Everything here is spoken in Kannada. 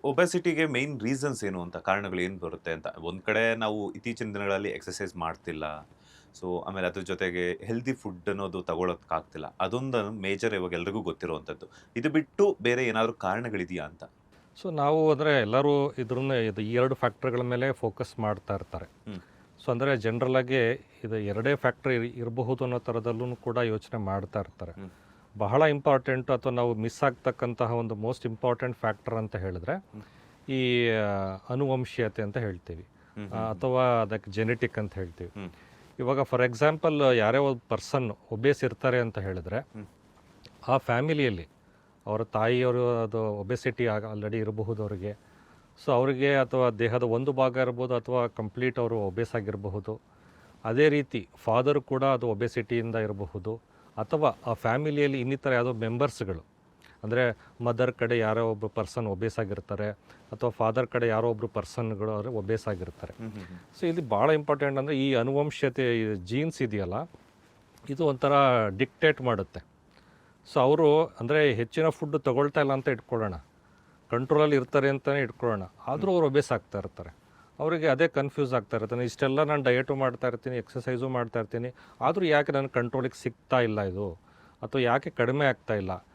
ಒಬೆಸಿಟಿಗೆ ಮೇನ್ ರೀಸನ್ಸ್ ಏನು ಅಂತ ಕಾರಣಗಳು ಏನು ಬರುತ್ತೆ ಅಂತ ಒಂದ್ ಕಡೆ ನಾವು ಇತ್ತೀಚಿನ ದಿನಗಳಲ್ಲಿ ಎಕ್ಸರ್ಸೈಸ್ ಮಾಡ್ತಿಲ್ಲ. ಸೊ ಆಮೇಲೆ ಅದ್ರ ಜೊತೆಗೆ ಹೆಲ್ದಿ ಫುಡ್ ಅನ್ನೋದು ತಗೊಳಕ್ಕಾಗ್ತಿಲ್ಲ. ಅದೊಂದು ಮೇಜರ್ ಇವಾಗ ಎಲ್ರಿಗೂ ಗೊತ್ತಿರುವಂಥದ್ದು. ಇದು ಬಿಟ್ಟು ಬೇರೆ ಏನಾದ್ರು ಕಾರಣಗಳಿದೆಯಾ ಅಂತ? ಸೊ ನಾವು ಅಂದರೆ ಎಲ್ಲರೂ ಇದು ಈ 2 ಫ್ಯಾಕ್ಟ್ರಿಗಳ ಮೇಲೆ ಫೋಕಸ್ ಮಾಡ್ತಾ ಇರ್ತಾರೆ. ಹ್ಮ್. ಸೊ ಅಂದರೆ ಜನರಲಾಗಿ ಇದು 2 ಫ್ಯಾಕ್ಟ್ರಿ ಇರಬಹುದು ಅನ್ನೋ ಥರದಲ್ಲೂ ಕೂಡ ಯೋಚನೆ ಮಾಡ್ತಾ ಇರ್ತಾರೆ. ಹ್ಮ್. ಬಹಳ ಇಂಪಾರ್ಟೆಂಟು ಅಥವಾ ನಾವು ಮಿಸ್ ಆಗ್ತಕ್ಕಂತಹ ಒಂದು ಮೋಸ್ಟ್ ಇಂಪಾರ್ಟೆಂಟ್ ಫ್ಯಾಕ್ಟರ್ ಅಂತ ಹೇಳಿದ್ರೆ ಈ ಅನುವಂಶೀಯತೆ ಅಂತ ಹೇಳ್ತೀವಿ, ಅಥವಾ ಅದಕ್ಕೆ ಜೆನೆಟಿಕ್ ಅಂತ ಹೇಳ್ತೀವಿ. ಹ್ಮ್. ಇವಾಗ ಫಾರ್ ಎಕ್ಸಾಂಪಲ್ ಯಾರೇ ಒಬ್ಬ ಪರ್ಸನ್ ಒಬೇಸ್ ಇರ್ತಾರೆ ಅಂತ ಹೇಳಿದ್ರೆ ಆ ಫ್ಯಾಮಿಲಿಯಲ್ಲಿ ಅವರ ತಾಯಿಯವರು ಅದು ಒಬೆಸಿಟಿ ಆಲ್ರೆಡಿ ಇರಬಹುದು ಅವರಿಗೆ. ಸೊ ಅವರಿಗೆ ಅಥವಾ ದೇಹದ ಒಂದು ಭಾಗ ಇರ್ಬೋದು ಅಥವಾ ಕಂಪ್ಲೀಟ್ ಅವರು ಒಬೇಸ್ ಆಗಿರಬಹುದು. ಅದೇ ರೀತಿ ಫಾದರ್ ಕೂಡ ಅದು ಒಬೆಸಿಟಿಯಿಂದ ಇರಬಹುದು, ಅಥವಾ ಆ ಫ್ಯಾಮಿಲಿಯಲ್ಲಿ ಇನ್ನಿತರ ಯಾವುದೋ ಮೆಂಬರ್ಸ್ಗಳು ಅಂದರೆ ಮದರ್ ಕಡೆ ಯಾರೋ ಒಬ್ಬರು ಪರ್ಸನ್ ಒಬೇಸ್ ಆಗಿರ್ತಾರೆ, ಅಥವಾ ಫಾದರ್ ಕಡೆ ಯಾರೋ ಒಬ್ಬರು ಪರ್ಸನ್ಗಳು ಅವರು ಒಬೇಸ್ ಆಗಿರ್ತಾರೆ. ಸೊ ಇಲ್ಲಿ ಭಾಳ ಇಂಪಾರ್ಟೆಂಟ್ ಅಂದರೆ ಈ ಅನುವಂಶೀಯತೆ ಜೀನ್ಸ್ ಇದೆಯಲ್ಲ, ಇದು ಒಂಥರ ಡಿಕ್ಟೇಟ್ ಮಾಡುತ್ತೆ. ಸೊ ಅವರು ಅಂದರೆ ಹೆಚ್ಚಿನ ಫುಡ್ ತೊಗೊಳ್ತಾ ಇಲ್ಲ ಅಂತ ಇಟ್ಕೊಳ್ಳೋಣ, ಕಂಟ್ರೋಲಲ್ಲಿ ಇರ್ತಾರೆ ಅಂತಲೇ ಇಟ್ಕೊಳ್ಳೋಣ, ಆದರೂ ಅವ್ರು ಒಬೇಸ್ ಆಗ್ತಾ ಇರ್ತಾರೆ. ಅವರಿಗೆ ಅದೇ ಕನ್ಫ್ಯೂಸ್ ಆಗ್ತಾ ಇರ್ತಾನೆ, ಇಷ್ಟೆಲ್ಲ ನಾನು ಡಯಟು ಮಾಡ್ತಾ ಇರ್ತೀನಿ, ಎಕ್ಸಸೈಸು ಮಾಡ್ತಾ ಇರ್ತೀನಿ, ಆದರೂ ಯಾಕೆ ನನ್ನ ಕಂಟ್ರೋಲಿಗೆ ಸಿಗ್ತಾ ಇಲ್ಲ ಇದು, ಅಥವಾ ಯಾಕೆ ಕಡಿಮೆ ಆಗ್ತಾ ಇಲ್ಲ.